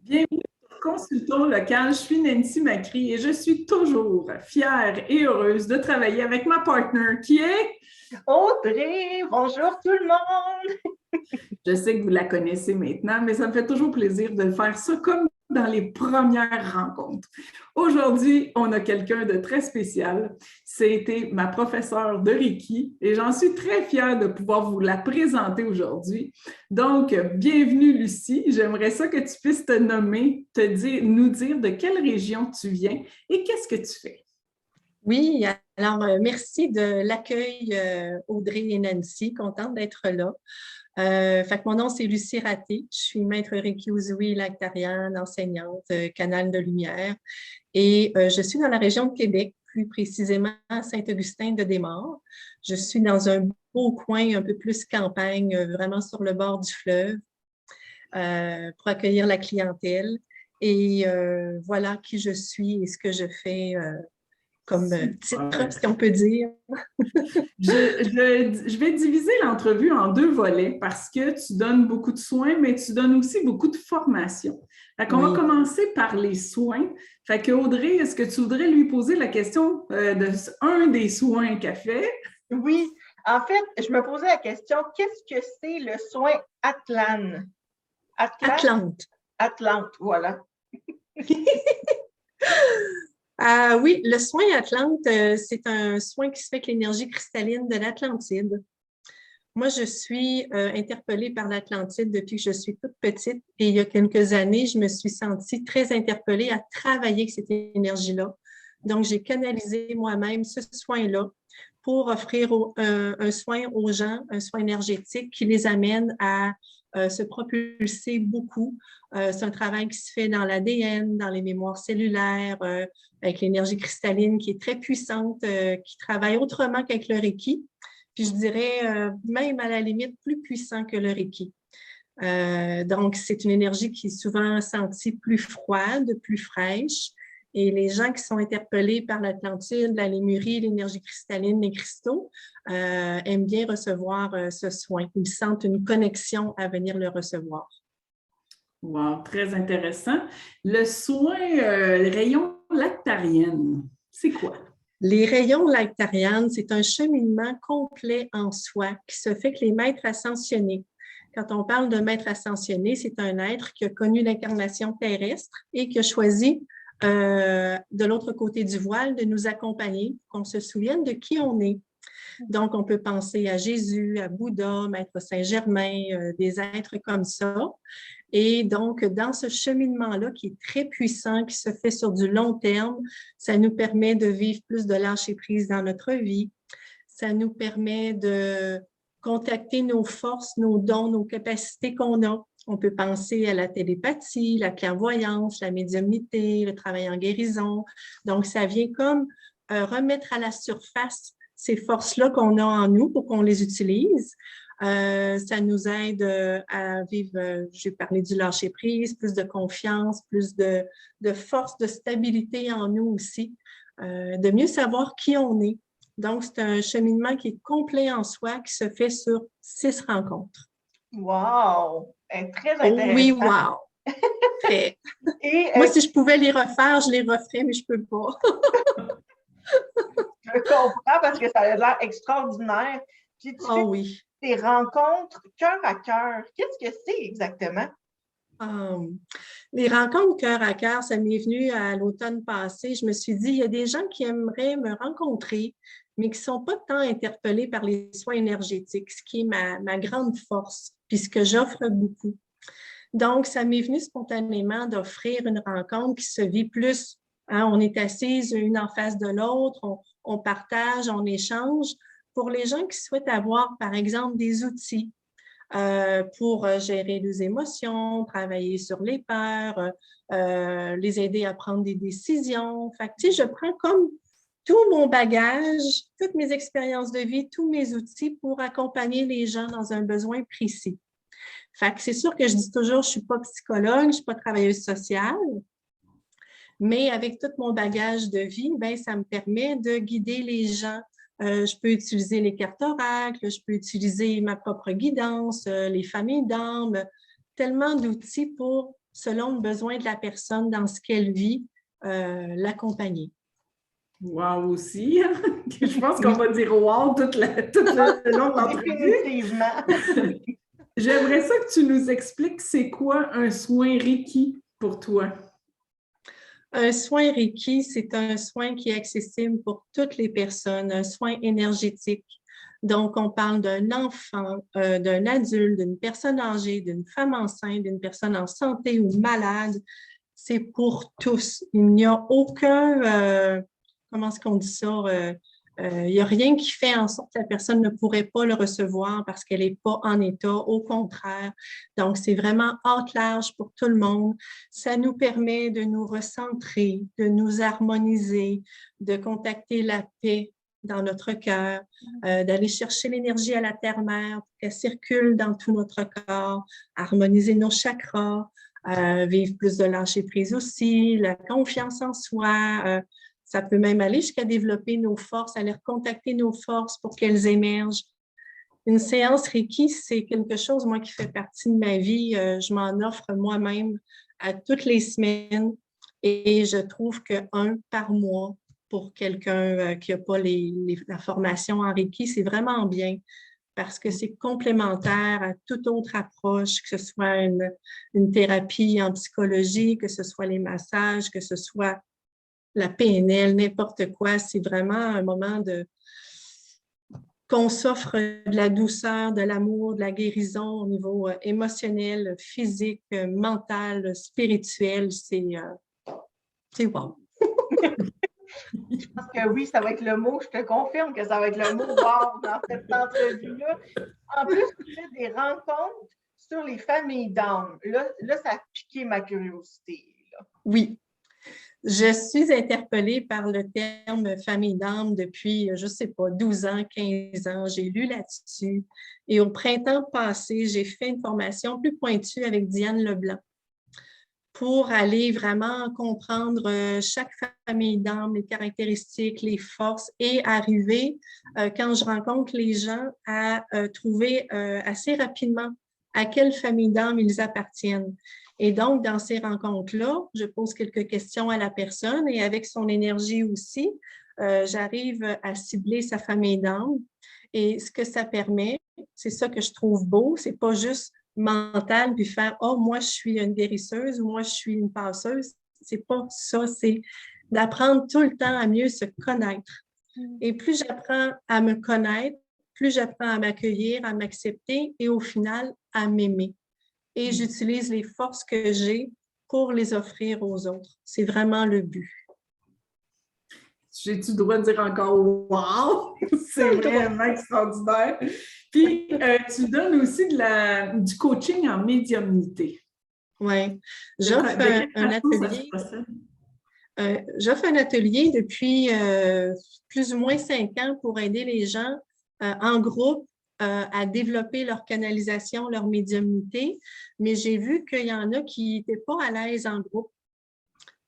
Bienvenue sur Consultons local. Je suis Nancy Macri et je suis toujours fière et heureuse de travailler avec ma partner qui est... Audrey, bonjour tout le monde! Je sais que vous la connaissez maintenant, mais ça me fait toujours plaisir de faire ça comme dans les premières rencontres. Aujourd'hui, on a quelqu'un de très spécial. C'était ma professeure de Reiki et j'en suis très fière de pouvoir vous la présenter aujourd'hui. Donc, bienvenue Lucie. J'aimerais ça que tu puisses te nommer, nous dire de quelle région tu viens et qu'est-ce que tu fais. Oui, alors merci de l'accueil Audrey et Nancy, contente d'être là. Fait que mon nom, c'est Lucie Raté. Je suis maître Reiki Usui lactarienne, enseignante, canal de lumière. Et je suis dans la région de Québec, plus précisément à Saint-Augustin-de-Desmaures. Je suis dans un beau coin un peu plus campagne, vraiment sur le bord du fleuve, pour accueillir la clientèle. Et voilà qui je suis et ce que je fais comme titre, si on peut dire. Je vais diviser l'entrevue en deux volets parce que tu donnes beaucoup de soins, mais tu donnes aussi beaucoup de formation. Fait qu'on va commencer par les soins. Fait que Audrey, est-ce que tu voudrais lui poser la question de un des soins qu'elle fait? Oui, en fait, je me posais la question, qu'est-ce que c'est le soin Atlante? Atlante, voilà. Oui, le soin Atlante, c'est un soin qui se fait avec l'énergie cristalline de l'Atlantide. Moi, je suis interpellée par l'Atlantide depuis que je suis toute petite et il y a quelques années, je me suis sentie très interpellée à travailler avec cette énergie-là. Donc, j'ai canalisé moi-même ce soin-là pour offrir un soin aux gens, un soin énergétique qui les amène à se propulser beaucoup. C'est un travail qui se fait dans l'ADN, dans les mémoires cellulaires, avec l'énergie cristalline qui est très puissante, qui travaille autrement qu'avec le Reiki. Puis je dirais même à la limite plus puissant que le Reiki. Donc, c'est une énergie qui est souvent sentie plus froide, plus fraîche. Et les gens qui sont interpellés par l'Atlantide, la lémurie, l'énergie cristalline, les cristaux, aiment bien recevoir ce soin. Ils sentent une connexion à venir le recevoir. Wow, très intéressant. Le soin rayon lactarienne, c'est quoi? Les rayons lactariennes, c'est un cheminement complet en soi qui se fait que les maîtres ascensionnés. Quand on parle de maître ascensionné, c'est un être qui a connu l'incarnation terrestre et qui a choisi de l'autre côté du voile de nous accompagner, qu'on se souvienne de qui on est. Donc, on peut penser à Jésus, à Bouddha, Maître Saint-Germain, des êtres comme ça. Et donc, dans ce cheminement-là qui est très puissant, qui se fait sur du long terme, ça nous permet de vivre plus de lâcher-prise dans notre vie. Ça nous permet de contacter nos forces, nos dons, nos capacités qu'on a. On peut penser à la télépathie, la clairvoyance, la médiumnité, le travail en guérison. Donc, ça vient comme remettre à la surface ces forces-là qu'on a en nous pour qu'on les utilise. Ça nous aide à vivre, j'ai parlé du lâcher-prise, plus de confiance, plus de force, de stabilité en nous aussi, de mieux savoir qui on est. Donc, c'est un cheminement qui est complet en soi, qui se fait sur 6 rencontres. Wow! Très intéressant. Oui, wow! Très. Et, moi, si je pouvais les refaire, je les referais, mais je ne peux pas. Je comprends parce que ça a l'air extraordinaire. Puis tu fais des rencontres cœur à cœur. Qu'est-ce que c'est exactement? Les rencontres cœur à cœur, ça m'est venu à l'automne passé. Je me suis dit, il y a des gens qui aimeraient me rencontrer, mais qui ne sont pas tant interpellés par les soins énergétiques, ce qui est ma grande force, puis ce que j'offre beaucoup. Donc, ça m'est venu spontanément d'offrir une rencontre qui se vit plus. Hein, on est assises une en face de l'autre, on partage, on échange. Pour les gens qui souhaitent avoir, par exemple, des outils pour gérer les émotions, travailler sur les peurs, les aider à prendre des décisions. Fait que, tu sais, je prends comme tout mon bagage, toutes mes expériences de vie, tous mes outils pour accompagner les gens dans un besoin précis. Fait que c'est sûr que je dis toujours, je ne suis pas psychologue, je ne suis pas travailleuse sociale, mais avec tout mon bagage de vie, ben, ça me permet de guider les gens. Je peux utiliser les cartes oracles, je peux utiliser ma propre guidance, les familles d'âmes, tellement d'outils pour selon le besoin de la personne dans ce qu'elle vit, l'accompagner. Wow aussi! Hein? Je pense qu'on va dire wow tout le long de l'entrevue. Définitivement! J'aimerais ça que tu nous expliques c'est quoi un soin Reiki pour toi? Un soin Reiki, c'est un soin qui est accessible pour toutes les personnes, un soin énergétique. Donc, on parle d'un enfant, d'un adulte, d'une personne âgée, d'une femme enceinte, d'une personne en santé ou malade. C'est pour tous. Il n'y a aucun, comment est-ce qu'on dit ça? Il n'y a rien qui fait en sorte que la personne ne pourrait pas le recevoir parce qu'elle n'est pas en état, au contraire. Donc, c'est vraiment haute large pour tout le monde. Ça nous permet de nous recentrer, de nous harmoniser, de contacter la paix dans notre cœur, d'aller chercher l'énergie à la terre-mère pour qu'elle circule dans tout notre corps, harmoniser nos chakras, vivre plus de lâcher-prise aussi, la confiance en soi. Ça peut même aller jusqu'à développer nos forces, aller recontacter nos forces pour qu'elles émergent. Une séance Reiki, c'est quelque chose, moi, qui fait partie de ma vie. Je m'en offre moi-même à toutes les semaines et je trouve qu'un par mois pour quelqu'un qui n'a pas la formation en Reiki, c'est vraiment bien parce que c'est complémentaire à toute autre approche, que ce soit une thérapie en psychologie, que ce soit les massages, que ce soit la PNL, n'importe quoi. C'est vraiment un moment qu'on s'offre de la douceur, de l'amour, de la guérison au niveau émotionnel, physique, mental, spirituel. C'est wow. Je pense que oui, ça va être le mot. Je te confirme que ça va être le mot wow dans cette entrevue-là. En plus, tu fais des rencontres sur les familles d'âmes. Là, ça a piqué ma curiosité. Là. Oui. Je suis interpellée par le terme famille d'âme depuis, je ne sais pas, 12 ans, 15 ans. J'ai lu là-dessus. Et au printemps passé, j'ai fait une formation plus pointue avec Diane Leblanc pour aller vraiment comprendre chaque famille d'âme, les caractéristiques, les forces et arriver, quand je rencontre les gens, à trouver assez rapidement à quelle famille d'âme ils appartiennent. Et donc, dans ces rencontres-là, je pose quelques questions à la personne et avec son énergie aussi, j'arrive à cibler sa famille d'âme. Et ce que ça permet, c'est ça que je trouve beau, c'est pas juste mental puis faire « Oh, moi, je suis une guérisseuse » ou « Moi, je suis une passeuse ». C'est pas ça, c'est d'apprendre tout le temps à mieux se connaître. Et plus j'apprends à me connaître, plus j'apprends à m'accueillir, à m'accepter et au final, à m'aimer. Et j'utilise les forces que j'ai pour les offrir aux autres. C'est vraiment le but. J'ai-tu le droit de dire encore « wow ». C'est vraiment extraordinaire. Puis, tu donnes aussi du coaching en médiumnité. Oui. J'offre un atelier. J'offre un atelier depuis plus ou moins 5 ans pour aider les gens en groupe à développer leur canalisation, leur médiumnité. Mais j'ai vu qu'il y en a qui n'étaient pas à l'aise en groupe.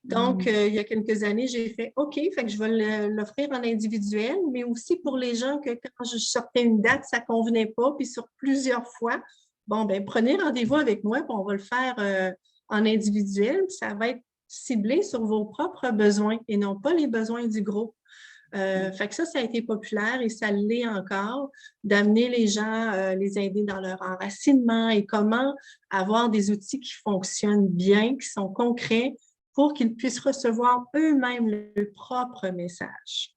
Donc, il y a quelques années, j'ai fait OK, fait que je vais l'offrir en individuel, mais aussi pour les gens que quand je sortais une date, ça ne convenait pas, puis sur plusieurs fois, bon, ben prenez rendez-vous avec moi, puis on va le faire en individuel, puis ça va être ciblé sur vos propres besoins et non pas les besoins du groupe. Fait que ça a été populaire et ça l'est encore, d'amener les gens, les aider dans leur enracinement et comment avoir des outils qui fonctionnent bien, qui sont concrets, pour qu'ils puissent recevoir eux-mêmes leur propre message.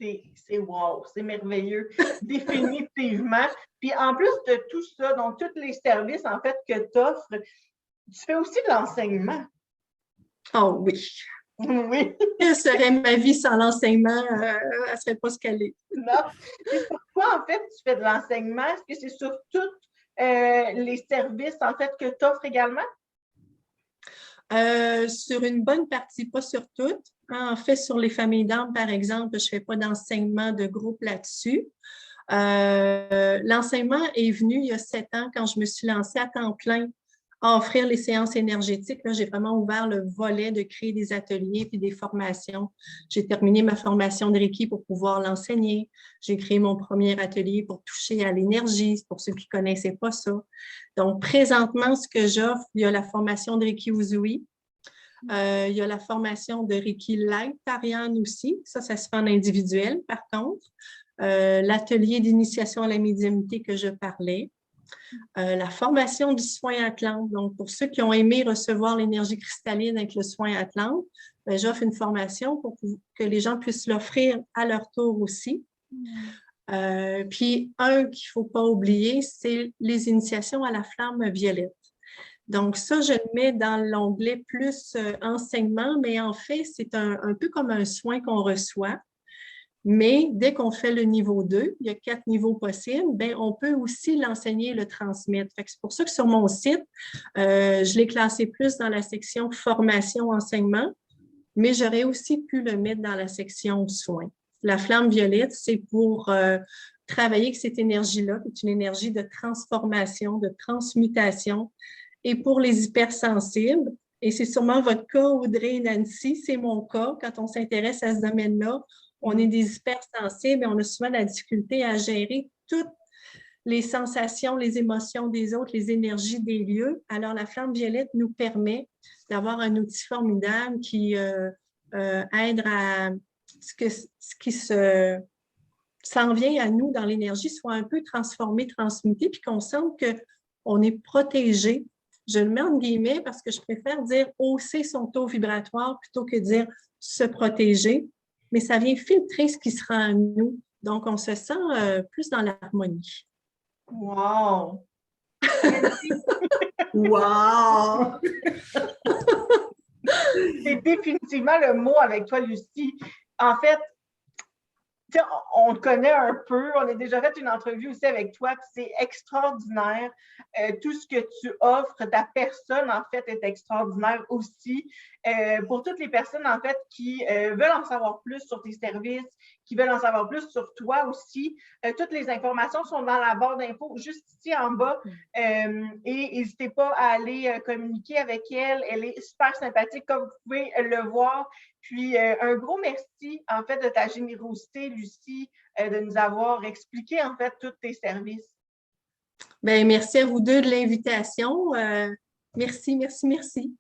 C'est wow, c'est merveilleux, définitivement. Puis en plus de tout ça, donc tous les services en fait que tu offres, tu fais aussi de l'enseignement. Oh oui. Oui. Quelle serait ma vie sans l'enseignement? Elle ne serait pas ce qu'elle est. Non. Et pourquoi en fait tu fais de l'enseignement? Est-ce que c'est sur tous les services en fait que tu offres également? Sur une bonne partie, pas sur toutes. En fait, sur les familles d'âme, par exemple, je ne fais pas d'enseignement de groupe là-dessus. L'enseignement est venu il y a 7 ans quand je me suis lancée à temps plein à offrir les séances énergétiques. Là, j'ai vraiment ouvert le volet de créer des ateliers puis des formations. J'ai terminé ma formation de Reiki pour pouvoir l'enseigner. J'ai créé mon premier atelier pour toucher à l'énergie, pour ceux qui ne connaissaient pas ça. Donc, présentement, ce que j'offre, il y a la formation de Reiki Usui. Il y a la formation de Reiki Light Ariane aussi. Ça se fait en individuel, par contre. L'atelier d'initiation à la médiumnité que je parlais. La formation du soin Atlante. Donc, pour ceux qui ont aimé recevoir l'énergie cristalline avec le soin Atlante, j'offre une formation pour que les gens puissent l'offrir à leur tour aussi. Puis, un qu'il ne faut pas oublier, c'est les initiations à la flamme violette. Donc, ça, je le mets dans l'onglet plus enseignement, mais en fait, c'est un peu comme un soin qu'on reçoit. Mais dès qu'on fait le niveau 2, il y a 4 niveaux possibles, bien, on peut aussi l'enseigner et le transmettre. C'est pour ça que sur mon site, je l'ai classé plus dans la section formation-enseignement, mais j'aurais aussi pu le mettre dans la section soins. La flamme violette, c'est pour travailler avec cette énergie-là, qui est une énergie de transformation, de transmutation. Et pour les hypersensibles, et c'est sûrement votre cas, Audrey et Nancy, c'est mon cas, quand on s'intéresse à ce domaine-là, on est des hypersensibles et on a souvent la difficulté à gérer toutes les sensations, les émotions des autres, les énergies des lieux. Alors, la flamme violette nous permet d'avoir un outil formidable qui aide à ce qui s'en vient à nous dans l'énergie soit un peu transformé, transmuté, puis qu'on sente qu'on est protégé. Je le mets en guillemets parce que je préfère dire hausser son taux vibratoire plutôt que dire se protéger. Mais ça vient filtrer ce qui sera en nous. Donc, on se sent plus dans l'harmonie. Wow! Wow! C'est définitivement le mot avec toi, Lucie. En fait, on te connaît un peu, on a déjà fait une entrevue aussi avec toi, puis c'est extraordinaire. Tout ce que tu offres, ta personne, en fait, est extraordinaire aussi. Pour toutes les personnes, en fait, qui veulent en savoir plus sur tes services, qui veulent en savoir plus sur toi aussi, toutes les informations sont dans la barre d'infos, juste ici en bas. Et n'hésitez pas à aller communiquer avec elle. Elle est super sympathique, comme vous pouvez le voir. Puis, un gros merci, en fait, de ta générosité, Lucie, de nous avoir expliqué, en fait, tous tes services. Bien, merci à vous deux de l'invitation. Merci, merci, merci.